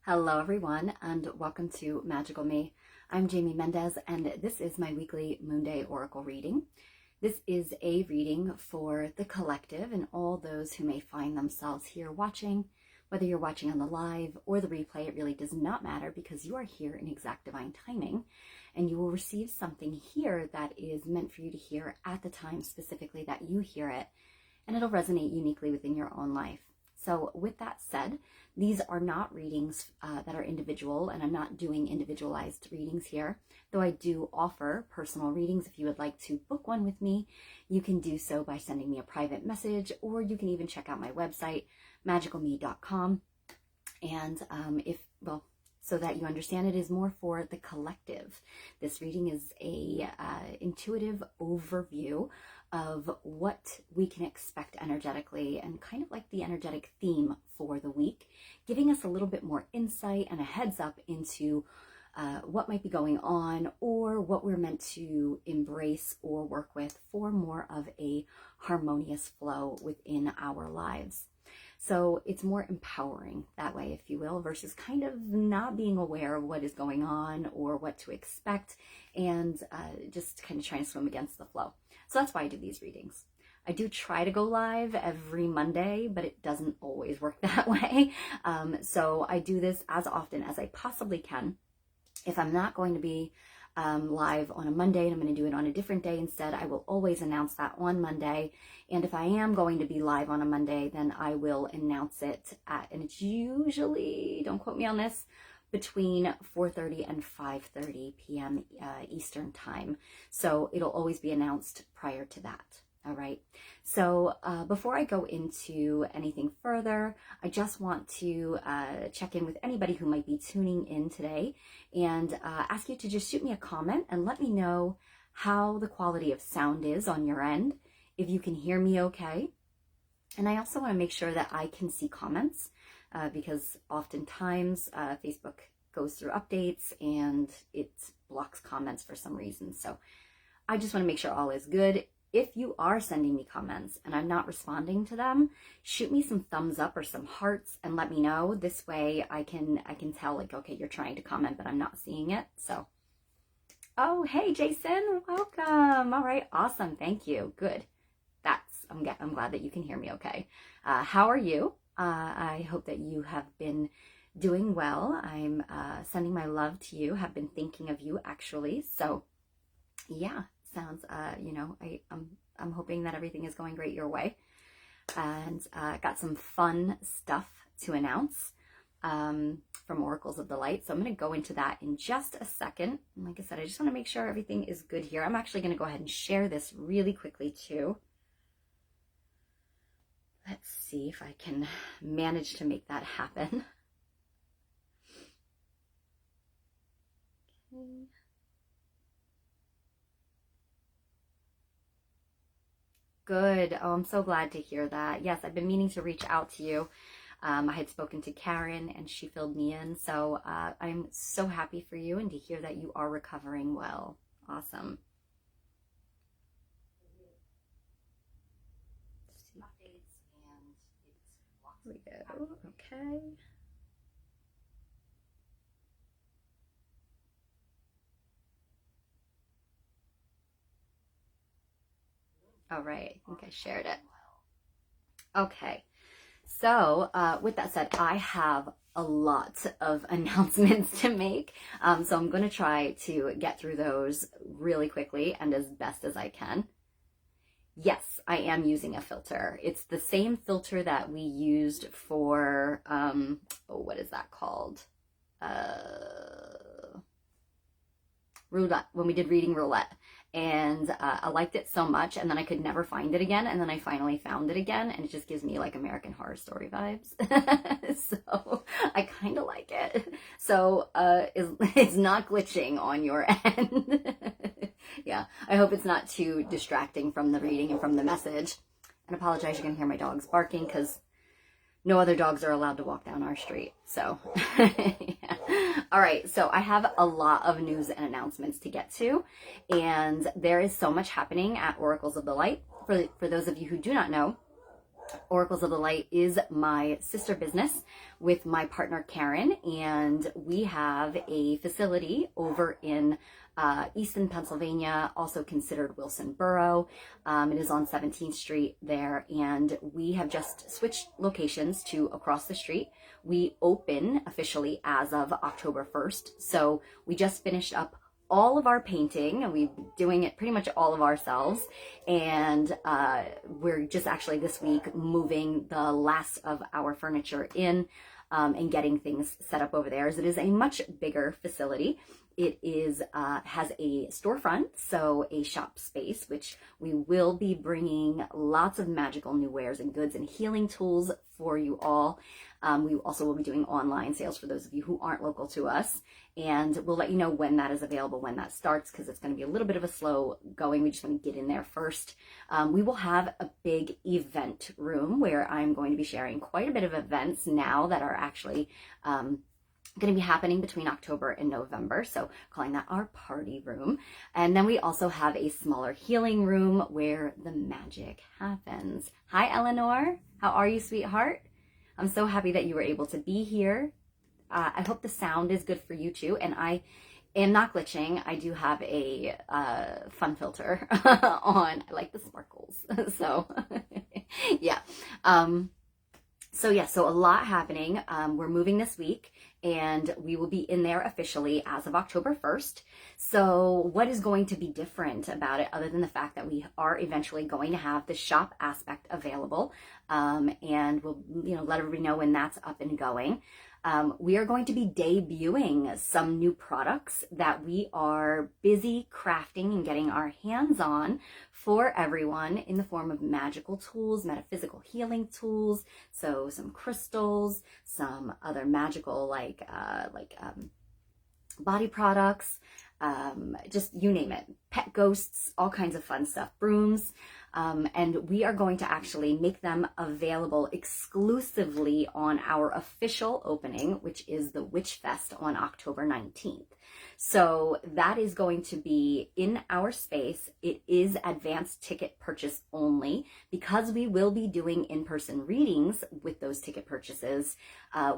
Hello everyone and welcome to Magical Me. I'm Jamie Mendez and this is my weekly Moonday Oracle reading. This is a reading for the collective and all those who may find themselves here watching. Whether you're watching on the live or the replay, it really does not matter because you are here in exact divine timing and you will receive something here that is meant for you to hear at the time specifically that you hear it, and it'll resonate uniquely within your own life. So with that said, these are not readings that are individual, and I'm not doing individualized readings here, though I do offer personal readings. If you would like to book one with me, you can do so by sending me a private message, or you can even check out my website, magicalme.com. And so that you understand, it is more for the collective. This reading is a intuitive overview of what we can expect energetically and kind of like the energetic theme for the week, giving us a little bit more insight and a heads up into what might be going on or what we're meant to embrace or work with for more of a harmonious flow within our lives. So it's more empowering that way, if you will, versus kind of not being aware of what is going on or what to expect and just kind of trying to swim against the flow. So that's why I do these readings. I do try to go live every Monday, but it doesn't always work that way. So I do this as often as I possibly can. If I'm not going to be live on a Monday and I'm going to do it on a different day instead, I will always announce that on Monday. And if I am going to be live on a Monday, then I will announce it and it's usually, don't quote me on this, between 4:30 and 5:30 p.m. Eastern time. So it'll always be announced prior to that. All right. So before I go into anything further, I just want to check in with anybody who might be tuning in today and ask you to just shoot me a comment and let me know how the quality of sound is on your end, if you can hear me okay. And I also want to make sure that I can see comments because oftentimes Facebook goes through updates and it blocks comments for some reason. So I just want to make sure all is good. If you are sending me comments and I'm not responding to them, shoot me some thumbs up or some hearts and let me know. This way I can tell, like, okay, you're trying to comment, but I'm not seeing it. So, oh, hey, Jason, welcome. All right, awesome. Thank you. Good. I'm glad that you can hear me okay. How are you? I hope that you have been doing well. I'm sending my love to you. Have been thinking of you actually. So, yeah. Sounds, I'm hoping that everything is going great your way, and got some fun stuff to announce from Oracles of the Light. So I'm going to go into that in just a second. And like I said, I just want to make sure everything is good here. I'm actually going to go ahead and share this really quickly too. Let's see if I can manage to make that happen. Okay. Good. Oh, I'm so glad to hear that. Yes, I've been meaning to reach out to you. I had spoken to Karen and she filled me in. So I'm so happy for you and to hear that you are recovering well. Awesome. Here we go. Okay. All right, I think I shared it. Okay, so with that said, I have a lot of announcements to make. So I'm going to try to get through those really quickly and as best as I can. Yes, I am using a filter. It's the same filter that we used for, what is that called? Roulette, when we did reading roulette. And I liked it so much, and then I could never find it again, and then I finally found it again, and it just gives me like American Horror Story vibes. So I kind of like it. So it's not glitching on your end. Yeah, I hope it's not too distracting from the reading and from the message. And apologize, you're gonna hear my dogs barking because no other dogs are allowed to walk down our street. So, yeah. All right. So I have a lot of news and announcements to get to, and there is so much happening at Oracles of the Light. For those of you who do not know, Oracles of the Light is my sister business with my partner Karen, and we have a facility over in Easton, Pennsylvania, also considered Wilson Borough. It is on 17th Street there, and we have just switched locations to across the street. We open officially as of October 1st, so we just finished up all of our painting, and we've been doing it pretty much all of ourselves, and we're just actually this week moving the last of our furniture in and getting things set up over there, as it is a much bigger facility. It is has a storefront, so a shop space, which we will be bringing lots of magical new wares and goods and healing tools for you all. We also will be doing online sales for those of you who aren't local to us, and we'll let you know when that is available, when that starts, because it's going to be a little bit of a slow going. We just want to get in there first. We will have a big event room where I'm going to be sharing quite a bit of events now that are actually going to be happening between October and November, so calling that our party room. And then we also have a smaller healing room where the magic happens. Hi, Eleanor. How are you, sweetheart? I'm so happy that you were able to be here. I hope the sound is good for you too, and I am not glitching. I do have a fun filter on. I like the sparkles. So yeah. So a lot happening. We're moving this week, and we will be in there officially as of October 1st. So what is going to be different about it, other than the fact that we are eventually going to have the shop aspect available, and we'll let everybody know when that's up and going. We are going to be debuting some new products that we are busy crafting and getting our hands on for everyone in the form of magical tools, metaphysical healing tools, so some crystals, some other magical like body products, just you name it, pet ghosts, all kinds of fun stuff, brooms. And we are going to actually make them available exclusively on our official opening, which is the Witch Fest on October 19th. So that is going to be in our space. It is advanced ticket purchase only, because we will be doing in-person readings with those ticket purchases.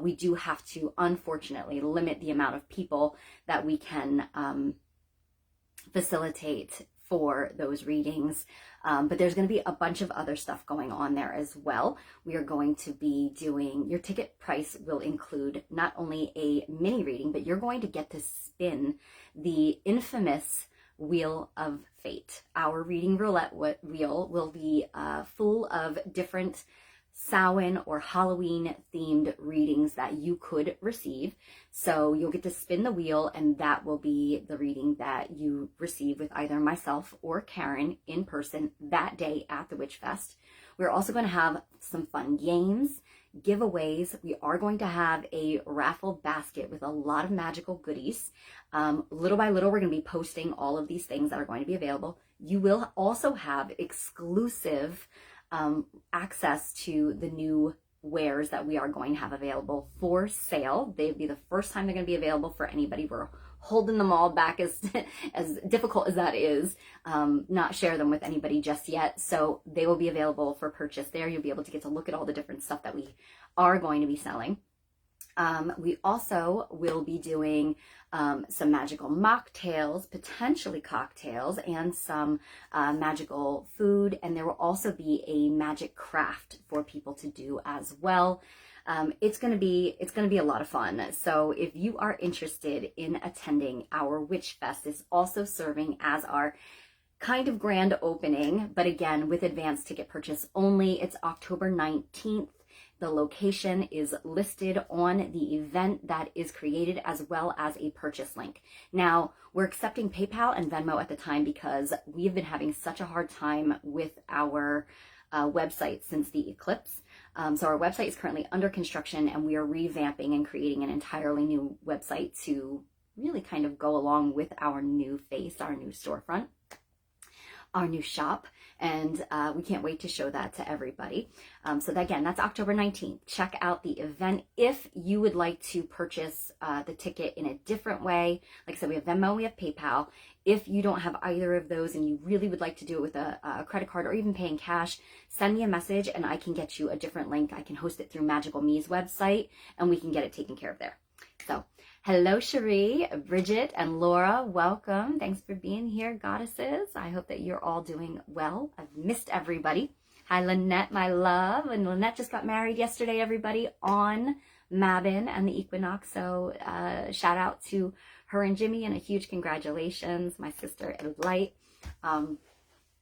We do have to, unfortunately, limit the amount of people that we can facilitate for those readings. But there's going to be a bunch of other stuff going on there as well. We are going to be doing, your ticket price will include not only a mini reading, but you're going to get to spin the infamous Wheel of Fate. Our reading roulette wheel will be full of different Samhain or Halloween themed readings that you could receive. So you'll get to spin the wheel, and that will be the reading that you receive with either myself or Karen in person that day at the Witch Fest. We're also going to have some fun games, giveaways. We are going to have a raffle basket with a lot of magical goodies. Little by little, we're going to be posting all of these things that are going to be available. You will also have exclusive access to the new wares that we are going to have available for sale. They'll be the first time they're going to be available for anybody. We're holding them all back, as difficult as that is, not share them with anybody just yet. So they will be available for purchase there. You'll be able to get to look at all the different stuff that we are going to be selling. We also will be doing some magical mocktails, potentially cocktails, and some magical food. And there will also be a magic craft for people to do as well. It's going to be a lot of fun. So if you are interested in attending, our Witch Fest is also serving as our kind of grand opening, but again, with advanced ticket purchase only. It's October 19th. The location is listed on the event that is created, as well as a purchase link. Now, we're accepting PayPal and Venmo at the time because we've been having such a hard time with our website since the eclipse. So our website is currently under construction, and we are revamping and creating an entirely new website to really kind of go along with our new face, our new storefront, our new shop. and we can't wait to show that to everybody. So that, again, that's October 19th. Check out the event. If you would like to purchase the ticket in a different way, like I said, we have Venmo, we have PayPal. If you don't have either of those and you really would like to do it with a credit card or even paying cash, send me a message and I can get you a different link. I can host it through Magickal Me's website and we can get it taken care of there. So hello, Cherie, Bridget, and Laura. Welcome. Thanks for being here, goddesses. I hope that you're all doing well. I've missed everybody. Hi, Lynette, my love. And Lynette just got married yesterday, everybody, on Mabon and the equinox. So shout out to her and Jimmy and a huge congratulations. My sister in light.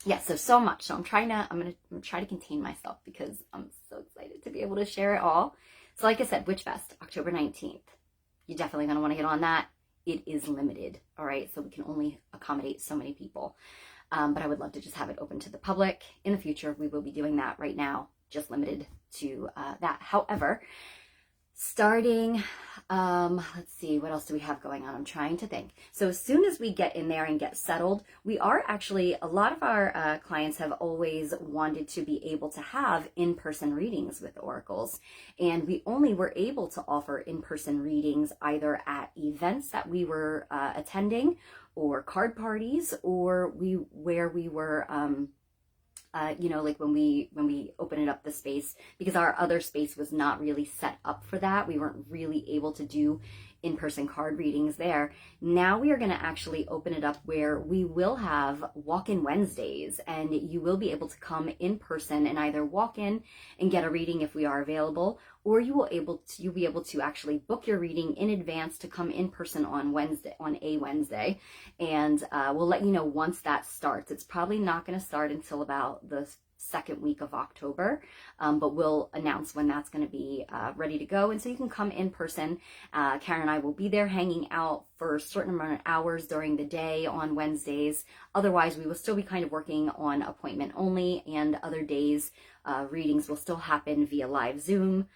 Yeah, so much. So I'm gonna try to contain myself because I'm so excited to be able to share it all. So like I said, Witchfest, October 19th. You're definitely going to want to get on that. It is limited, all right? So we can only accommodate so many people. But I would love to just have it open to the public. In the future, we will be doing that. Right now, just limited to that. However, starting, let's see, what else do we have going on? I'm trying to think. So as soon as we get in there and get settled, we are actually, a lot of our clients have always wanted to be able to have in-person readings with oracles. And we only were able to offer in-person readings either at events that we were attending or card parties, or where we were, you know, like when we opened up the space, because our other space was not really set up for that. We weren't really able to do in-person card readings there. Now we are going to actually open it up where we will have walk-in Wednesdays, and you will be able to come in person and either walk in and get a reading if we are available, or you'll be able to actually book your reading in advance to come in person on a Wednesday, and we'll let you know once that starts. It's probably not going to start until about the second week of October, but we'll announce when that's going to be ready to go, and so you can come in person. Karen and I will be there hanging out for a certain amount of hours during the day on Wednesdays. Otherwise, we will still be kind of working on appointment only, and other days readings will still happen via live Zoom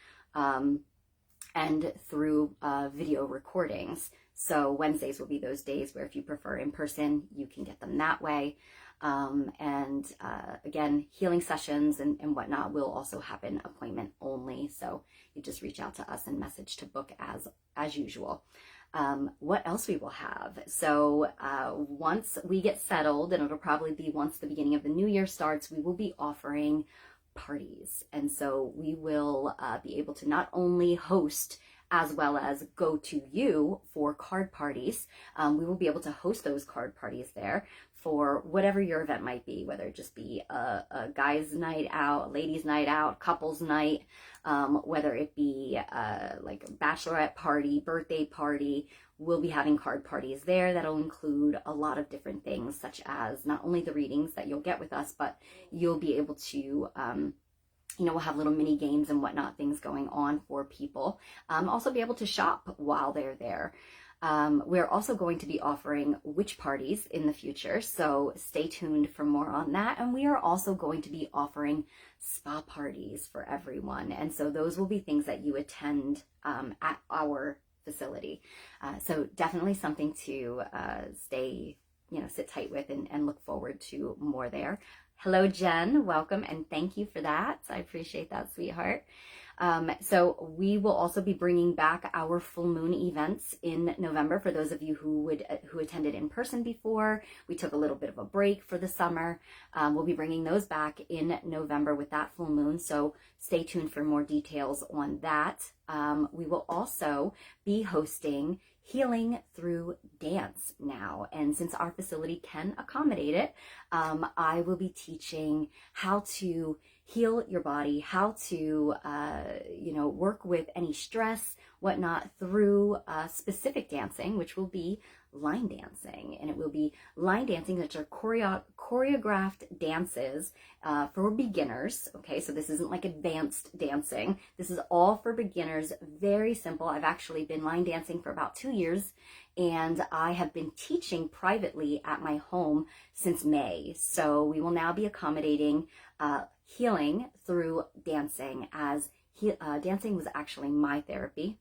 and through video recordings. So Wednesdays will be those days where if you prefer in person, you can get them that way. Again, healing sessions and whatnot will also happen appointment only. So you just reach out to us and message to book as usual. What else we will have? So once we get settled, and it'll probably be once the beginning of the new year starts, we will be offering parties. And so we will be able to not only host as well as go to you for card parties. We will be able to host those card parties there for whatever your event might be, whether it just be a guy's night out, a ladies' night out, couples night, whether it be like a bachelorette party, birthday party. We'll be having card parties there that'll include a lot of different things, such as not only the readings that you'll get with us, but you'll be able to you know, we'll have little mini games and whatnot, things going on for people. Also be able to shop while they're there. We're also going to be offering witch parties in the future, so stay tuned for more on that. And we are also going to be offering spa parties for everyone. And so those will be things that you attend at our facility. So definitely something to sit tight with and look forward to more there. Hello, Jen. Welcome, and thank you for that. I appreciate that, sweetheart. So we will also be bringing back our full moon events in November. For those of you who attended in person before, we took a little bit of a break for the summer. We'll be bringing those back in November with that full moon. So stay tuned for more details on that. We will also be hosting healing through dance now, and since our facility can accommodate it, I will be teaching how to heal your body, how to work with any stress, whatnot, through specific dancing, which will be line dancing. And it will be line dancing, which are choreographed dances for beginners. Okay, so this isn't like advanced dancing. This is all for beginners, very simple. I've actually been line dancing for about 2 years, and I have been teaching privately at my home since May. So we will now be accommodating healing through dancing, as dancing was actually my therapy.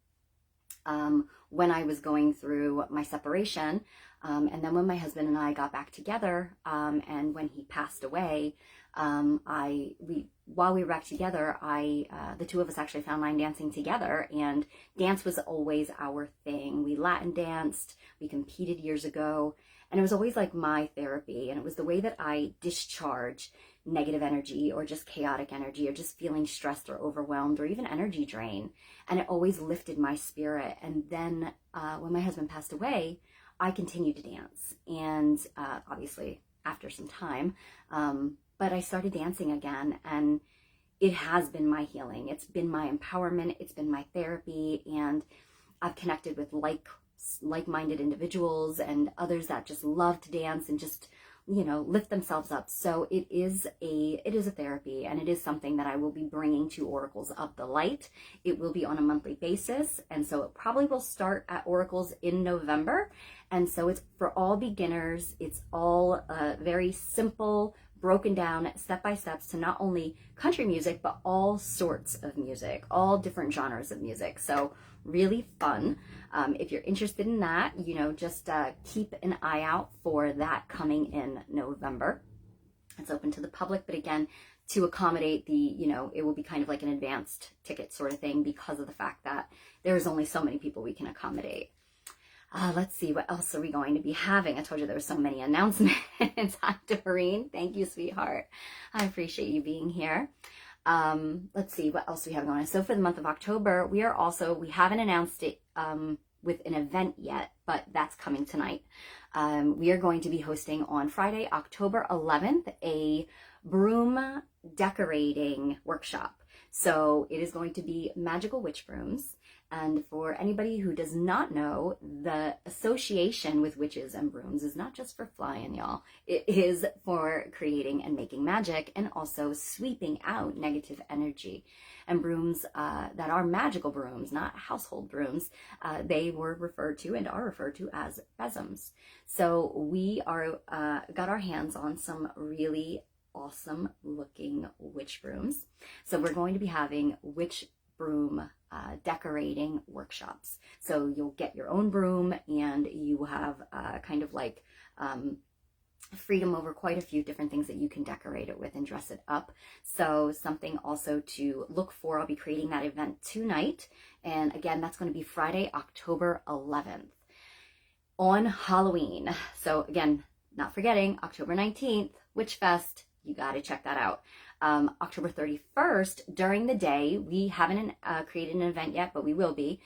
when I was going through my separation. And then when my husband and I got back together, and when he passed away, while we were back together, the two of us actually found line dancing together, and dance was always our thing. We Latin danced, we competed years ago, and it was always like my therapy. And it was the way that I discharge negative energy or just chaotic energy or just feeling stressed or overwhelmed or even energy drain. And it always lifted my spirit. And then when my husband passed away, I continued to dance. And obviously after some time, but I started dancing again, and it has been my healing. It's been my empowerment. It's been my therapy. And I've connected with like-minded individuals and others that just love to dance and just, lift themselves up. So it is a therapy, and it is something that I will be bringing to Oracles of the Light. It will be on a monthly basis. And so it probably will start at Oracles in November. And so it's for all beginners. It's all very simple, broken down step-by-steps to not only country music, but all sorts of music, all different genres of music. So really fun. If you're interested in that, just keep an eye out for that coming in November. It's open to the public, but again, to accommodate it will be kind of like an advanced ticket sort of thing because of the fact that there's only so many people we can accommodate. Let's see, what else are we going to be having? I told you there were so many announcements. Hi, Doreen. Thank you, sweetheart. I appreciate you being here. Let's see what else we have going on. So for the month of October, we haven't announced it with an event yet, but that's coming tonight. We are going to be hosting on Friday, October 11th, a broom decorating workshop. So it is going to be magical witch brooms. And for anybody who does not know, the association with witches and brooms is not just for flying, y'all. It is for creating and making magic and also sweeping out negative energy. And brooms that are magical brooms, not household brooms, they were referred to and are referred to as besoms. So we got our hands on some really awesome looking witch brooms. So we're going to be having witch broom decorating workshops. So you'll get your own broom, and you have kind of like freedom over quite a few different things that you can decorate it with and dress it up. So something also to look for. I'll be creating that event tonight. And again, that's going to be Friday, October 11th. On Halloween. So again, not forgetting, October 19th, Witch Fest. You got to check that out. October 31st, during the day, we haven't created an event yet, but we will be.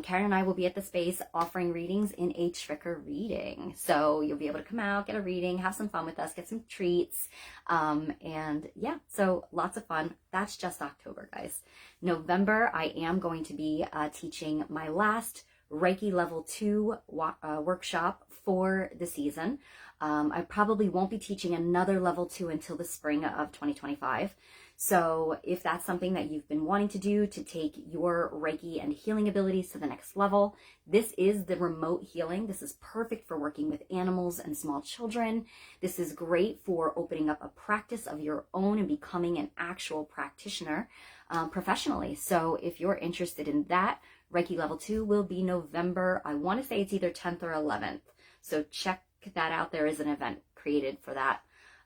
Karen and I will be at the space offering readings in a trick or reading. So you'll be able to come out, get a reading, have some fun with us, get some treats. And yeah, so lots of fun. That's just October, guys. November, I am going to be teaching my last Reiki Level 2 workshop for the season. I probably won't be teaching another level 2 until the spring of 2025. So if that's something that you've been wanting to do to take your Reiki and healing abilities to the next level, this is the remote healing. This is perfect for working with animals and small children. This is great for opening up a practice of your own and becoming an actual practitioner professionally. So if you're interested in that, Reiki Level 2 will be November, I want to say it's either 10th or 11th. So check that out. There is an event created for that.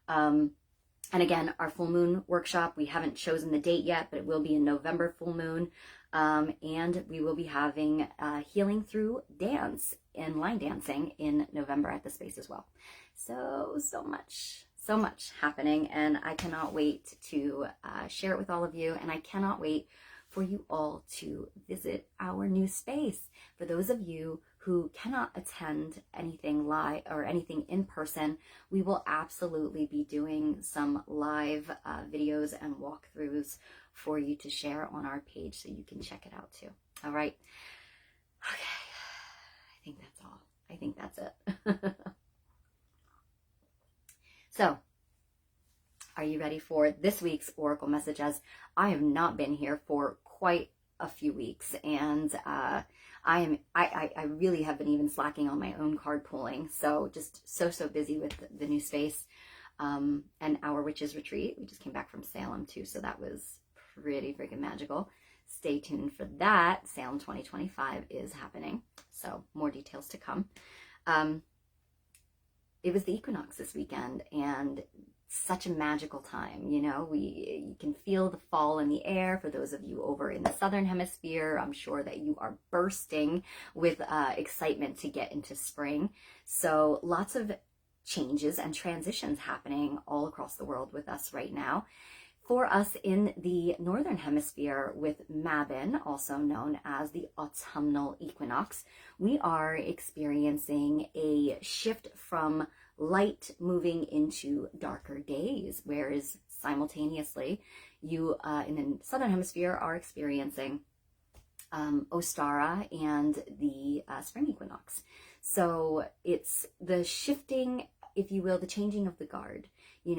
And again, our full moon workshop, we haven't chosen the date yet, but it will be in November full moon. And we will be having healing through dance and line dancing in November at the space as well. So much happening, and I cannot wait to share it with all of you, and I cannot wait for you all to visit our new space. For those of you who cannot attend anything live or anything in person, we will absolutely be doing some live videos and walkthroughs for you to share on our page, so you can check it out too. All right. Okay. I think that's all. I think that's it. So, are you ready for this week's Oracle message? As I have not been here for quite a few weeks, and I really have been even slacking on my own card pulling. So just so busy with the new space and our witches retreat. We just came back from Salem too, so that was pretty freaking magical. stay tuned for that. Salem 2025 is happening, so more details to come. It was the equinox this weekend, and such a magical time. You can feel the fall in the air. For those of you over in the southern hemisphere, I'm sure that you are bursting with excitement to get into spring. So lots of changes and transitions happening all across the world with us right now. For us in the northern hemisphere with Mabon, also known as the autumnal equinox, we are experiencing a shift from light moving into darker days, whereas simultaneously you in the southern hemisphere are experiencing Ostara and the spring equinox. So it's the shifting, if you will, the changing of the guard.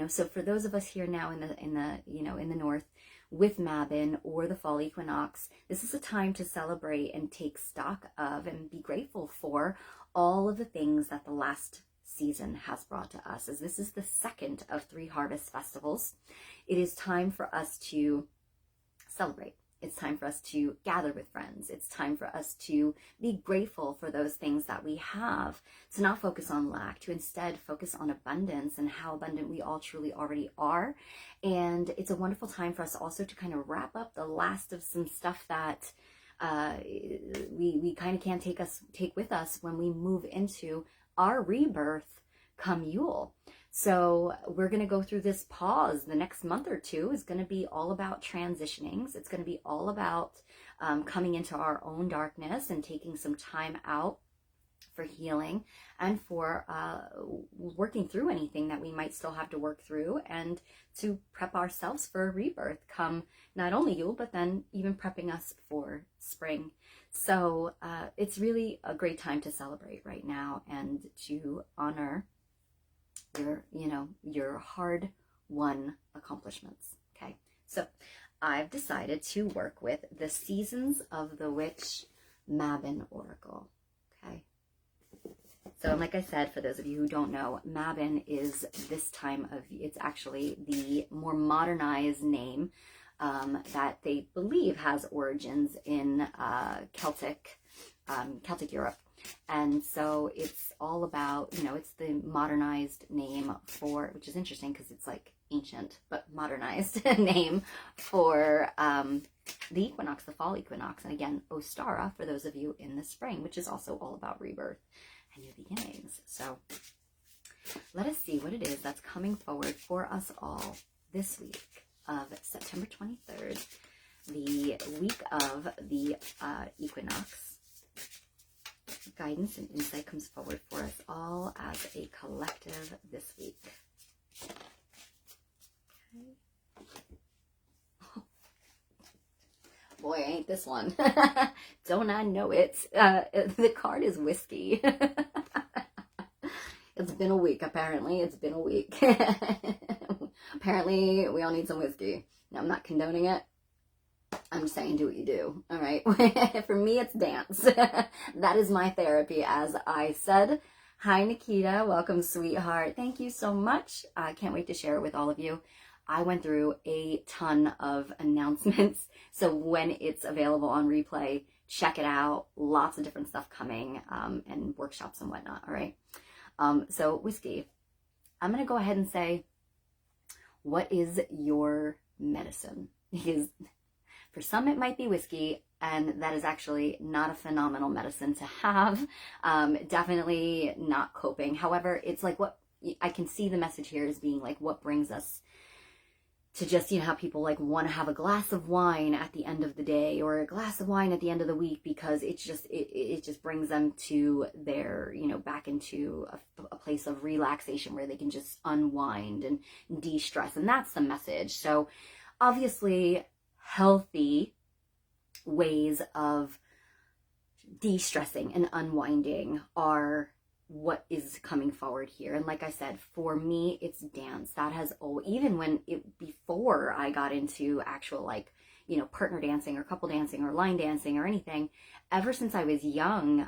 So for those of us here now in the north with Mabon or the fall equinox, this is a time to celebrate and take stock of and be grateful for all of the things that the last season has brought to us, as this is the second of 3 harvest festivals. It is time for us to celebrate. It's time for us to gather with friends. It's time for us to be grateful for those things that we have, to not focus on lack, to instead focus on abundance and how abundant we all truly already are. And it's a wonderful time for us also to kind of wrap up the last of some stuff that we kind of can't take with us when we move into our rebirth come Yule. So we're going to go through this pause. The next month or two is going to be all about transitionings. It's going to be all about coming into our own darkness and taking some time out for healing and for working through anything that we might still have to work through, and to prep ourselves for a rebirth come not only Yule, but then even prepping us for spring. So it's really a great time to celebrate right now and to honor your hard-won accomplishments. Okay, so I've decided to work with the Seasons of the Witch Mabon Oracle. Okay, so like I said, for those of you who don't know, Mabon is this time of, it's actually the more modernized name that they believe has origins in Celtic Europe. And so it's all about, it's the modernized name for, which is interesting because it's like ancient, but modernized name for the equinox, the fall equinox. And again, Ostara for those of you in the spring, which is also all about rebirth and new beginnings. So let us see what it is that's coming forward for us all this week of September 23rd, the week of the equinox. Guidance and insight comes forward for us all as a collective this week. Okay. Oh. Boy, ain't this one. Don't I know it? The card is whiskey. It's been a week, apparently. It's been a week. Apparently, we all need some whiskey. Now, I'm not condoning it. I'm just saying, do what you do, all right? For me, it's dance. That is my therapy, as I said. Hi, Nikita. Welcome, sweetheart. Thank you so much. I can't wait to share it with all of you. I went through a ton of announcements, so when it's available on replay, check it out. Lots of different stuff coming, and workshops and whatnot, all right? So, whiskey. I'm going to go ahead and say, what is your medicine? Because for some, it might be whiskey, and that is actually not a phenomenal medicine to have. Definitely not coping. However, it's like what I can see the message here as being like what brings us to just, how people like want to have a glass of wine at the end of the day or a glass of wine at the end of the week, because it's just, it just brings them to their, back into a place of relaxation where they can just unwind and de-stress. And that's the message. So obviously, healthy ways of de-stressing and unwinding are what is coming forward here. And like I said, for me, it's dance. That has, even before I got into actual partner dancing or couple dancing or line dancing or anything, ever since I was young,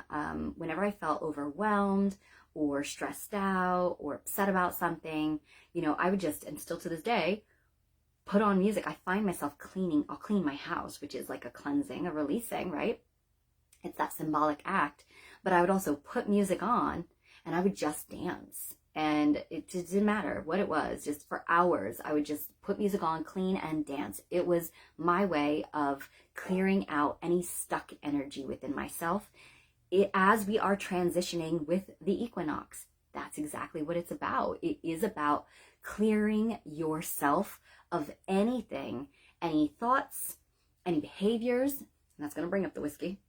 whenever I felt overwhelmed or stressed out or upset about something, I would just, and still to this day, put on music. I find myself cleaning. I'll clean my house, which is like a cleansing, a releasing, right? It's that symbolic act. But I would also put music on and I would just dance. And it didn't matter what it was, just for hours, I would just put music on, clean, and dance. It was my way of clearing out any stuck energy within myself. As we are transitioning with the equinox, that's exactly what it's about. It is about clearing yourself of anything, any thoughts, any behaviors, and that's going to bring up the whiskey,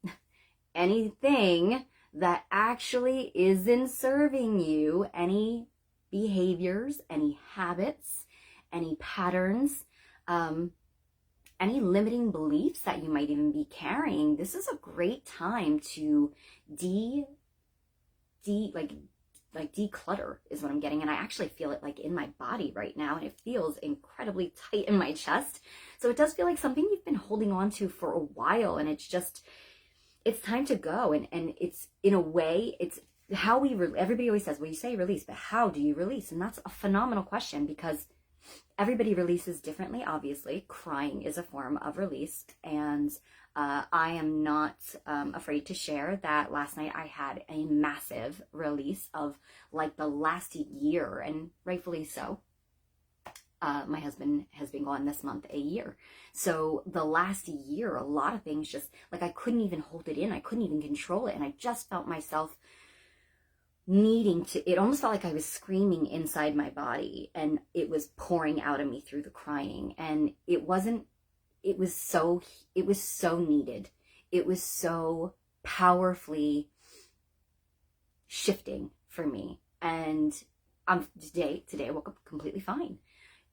anything that actually isn't serving you, any behaviors, any habits, any patterns, any limiting beliefs that you might even be carrying. This is a great time to declutter is what I'm getting. And I actually feel it like in my body right now, and it feels incredibly tight in my chest. So it does feel like something you've been holding on to for a while, and it's time to go. And it's, in a way, it's how everybody always says, well, you say release, but how do you release? And that's a phenomenal question, because everybody releases differently. Obviously, crying is a form of release. And I am not afraid to share that last night I had a massive release of like the last year, and rightfully so. My husband has been gone this month a year. So the last year, a lot of things just, like, I couldn't even hold it in. I couldn't even control it. And I just felt myself needing to, it almost felt like I was screaming inside my body, and it was pouring out of me through the crying. And it was so needed. It was so powerfully shifting for me. And today I woke up completely fine.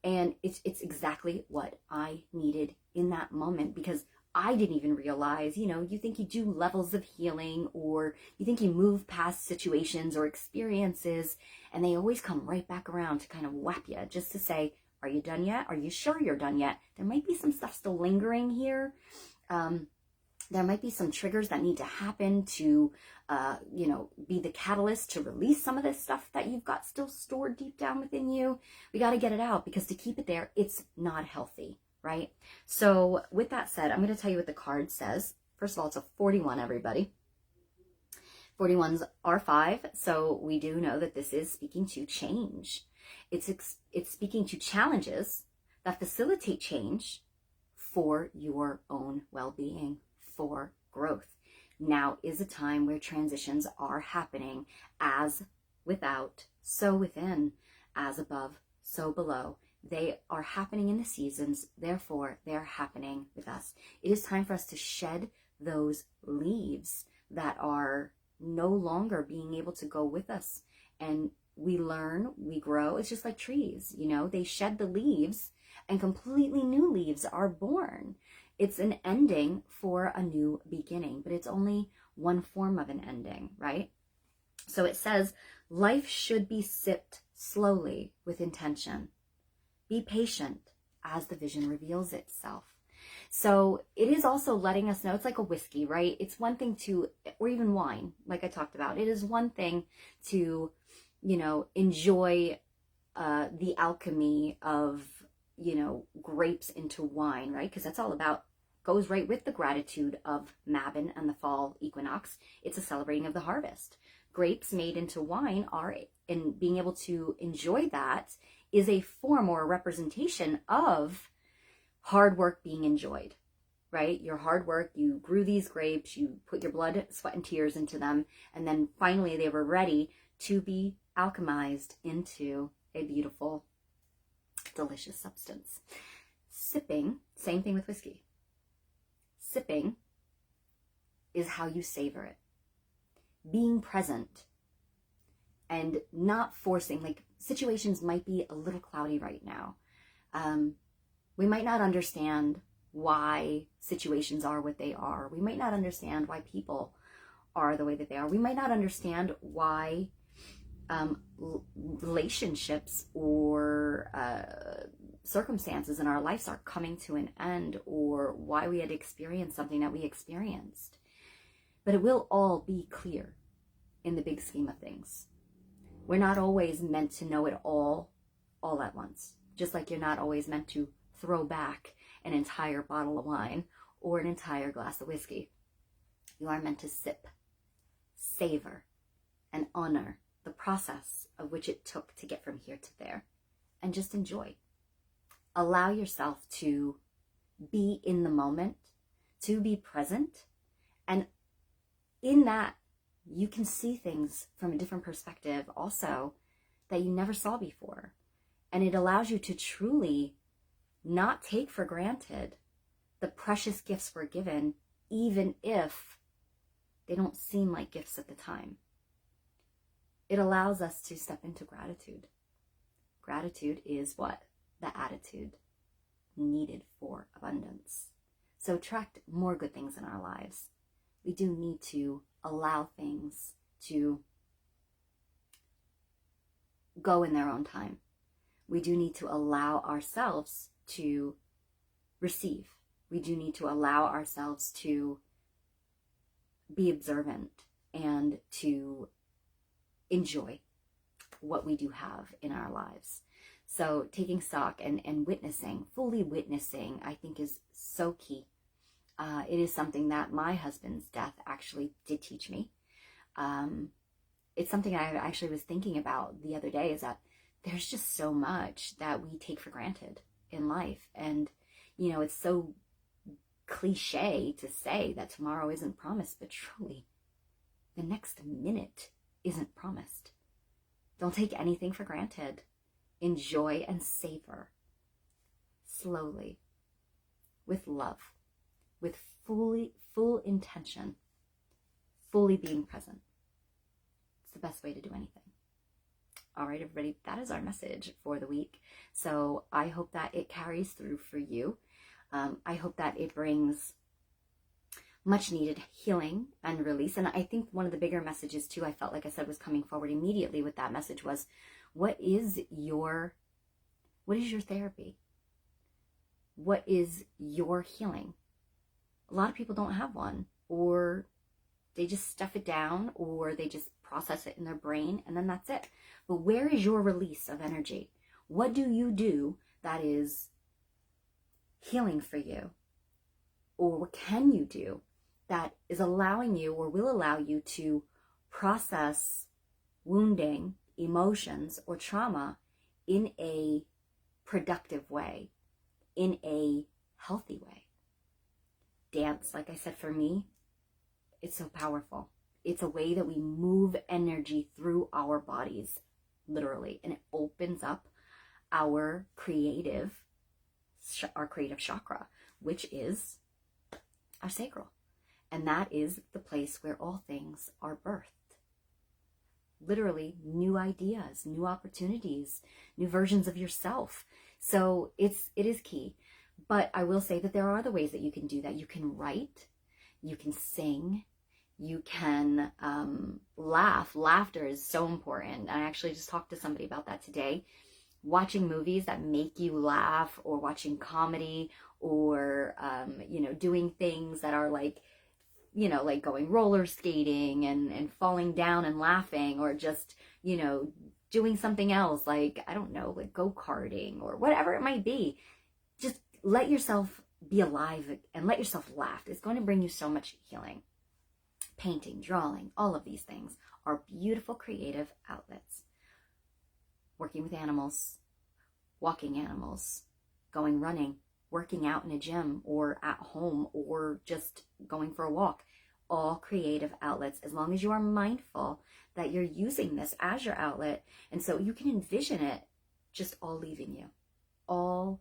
And it's exactly what I needed in that moment, because I didn't even realize, you think you do levels of healing, or you think you move past situations or experiences, and they always come right back around to kind of whap you, just to say, are you done yet? Are you sure you're done yet? There might be some stuff still lingering here. There might be some triggers that need to happen to, be the catalyst to release some of this stuff that you've got still stored deep down within you. We got to get it out, because to keep it there, it's not healthy, right? So with that said, I'm going to tell you what the card says. First of all, it's a 41, everybody. 41s are 5, so we do know that this is speaking to change. It's speaking to challenges that facilitate change for your own well-being, for growth. Now is a time where transitions are happening, as without, so within, as above, so below. They are happening in the seasons, therefore they are happening with us. It is time for us to shed those leaves that are no longer being able to go with us. And we learn, we grow. It's just like trees, they shed the leaves and completely new leaves are born. It's an ending for a new beginning, but it's only one form of an ending, right? So it says, life should be sipped slowly with intention. Be patient as the vision reveals itself. So it is also letting us know, it's like a whiskey, right? It's one thing to, or even wine, like I talked about. It is one thing to, enjoy the alchemy of, grapes into wine, right? Because that's all about, goes right with the gratitude of Mabon and the fall equinox. It's a celebrating of the harvest. Grapes made into wine are, and being able to enjoy that is a form or a representation of hard work being enjoyed, right? Your hard work, you grew these grapes, you put your blood, sweat, and tears into them, and then finally they were ready to be alchemized into a beautiful, delicious substance. Sipping, same thing with whiskey. Sipping is how you savor it. Being present and not forcing, like, situations might be a little cloudy right now. We might not understand why situations are what they are. We might not understand why people are the way that they are. We might not understand why relationships or circumstances in our lives are coming to an end, or why we had experienced something that we experienced. But it will all be clear in the big scheme of things. We're not always meant to know it all at once. Just like you're not always meant to throw back an entire bottle of wine or an entire glass of whiskey. You are meant to sip, savor, and honor the process of which it took to get from here to there, and just enjoy. Allow yourself to be in the moment, to be present, and in that, you can see things from a different perspective also that you never saw before. And it allows you to truly not take for granted the precious gifts we're given, even if they don't seem like gifts at the time. It allows us to step into gratitude. Gratitude is what? The attitude needed for abundance. So attract more good things in our lives. We do need to allow things to go in their own time. We do need to allow ourselves to receive. We do need to allow ourselves to be observant and to enjoy what we do have in our lives. So taking stock and witnessing, fully witnessing, I think is so key. It is something that my husband's death actually did teach me. It's something I actually was thinking about the other day, is that there's just so much that we take for granted in life. And, you know, it's so cliche to say that tomorrow isn't promised, but truly, the next minute isn't promised. Don't take anything for granted. Enjoy and savor slowly, with love, with full intention, fully being present. It's the best way to do anything. All right, everybody, that is our message for the week. So I hope that it carries through for you. I hope that it brings much needed healing and release. And I think one of the bigger messages too, I felt like I said, was coming forward immediately with that message was, what is your therapy? What is your healing? A lot of people don't have one, or they just stuff it down, or they just process it in their brain, and then that's it. But where is your release of energy? What do you do that is healing for you? Or what can you do that is allowing you, or will allow you, to process wounding, emotions, or trauma in a productive way, in a healthy way? Dance, like I said, for me, it's so powerful. It's a way that we move energy through our bodies, literally, and it opens up our creative chakra, which is our sacral. And that is the place where all things are birthed. Literally, new ideas, new opportunities, new versions of yourself. So it is key. But I will say that there are other ways that you can do that. You can write, you can sing, you can laugh. Laughter is so important. I actually just talked to somebody about that today. Watching movies that make you laugh, or watching comedy, or doing things that are like, like going roller skating and falling down and laughing, or just, doing something else, like, I don't know, like go-karting or whatever it might be. Just let yourself be alive and let yourself laugh. It's going to bring you so much healing. Painting, drawing, all of these things are beautiful creative outlets. Working with animals, walking animals, going running, working out in a gym or at home, or just going for a walk. All creative outlets, as long as you are mindful that you're using this as your outlet. And so you can envision it just all leaving you, all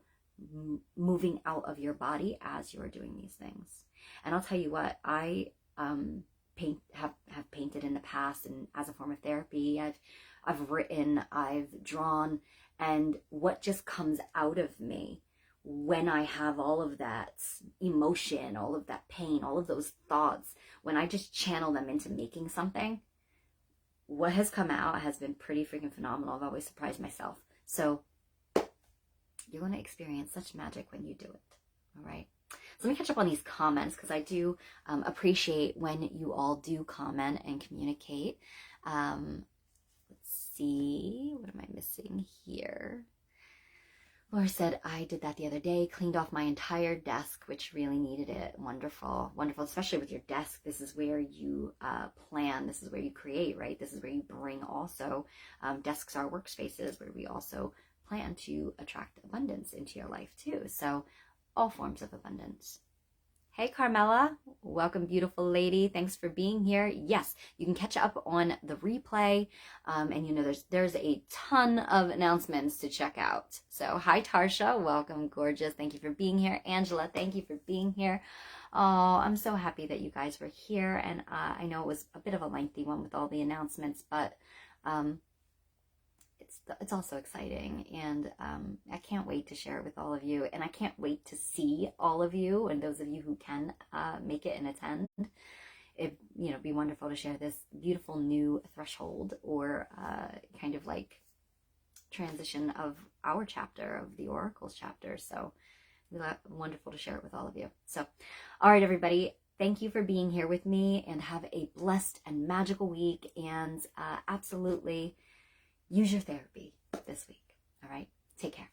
moving out of your body as you're doing these things. And I'll tell you what, I have painted in the past, and as a form of therapy, I've written, I've drawn, and what just comes out of me when I have all of that emotion, all of that pain, all of those thoughts, when I just channel them into making something, what has come out has been pretty freaking phenomenal. I've always surprised myself. So you're going to experience such magic when you do it. All right. So let me catch up on these comments, because I do appreciate when you all do comment and communicate. Let's see, what am I missing here? Laura said, I did that the other day, cleaned off my entire desk, which really needed it. Wonderful, wonderful, especially with your desk. This is where you plan. This is where you create, right? This is where you bring also, desks are workspaces where we also plan to attract abundance into your life too. So all forms of abundance. Hey, Carmela. Welcome, beautiful lady. Thanks for being here. Yes, you can catch up on the replay. And you know, there's a ton of announcements to check out. So hi, Tarsha. Welcome, gorgeous. Thank you for being here. Angela, thank you for being here. Oh, I'm so happy that you guys were here. And I know it was a bit of a lengthy one with all the announcements, but it's also exciting, and I can't wait to share it with all of you, and I can't wait to see all of you and those of you who can make it and attend. It'd be wonderful to share this beautiful new threshold or kind of like transition of our chapter of the Oracles chapter. So wonderful to share it with all of you. So, all right, everybody. Thank you for being here with me, and have a blessed and magical week, and absolutely use your therapy this week. All right. Take care.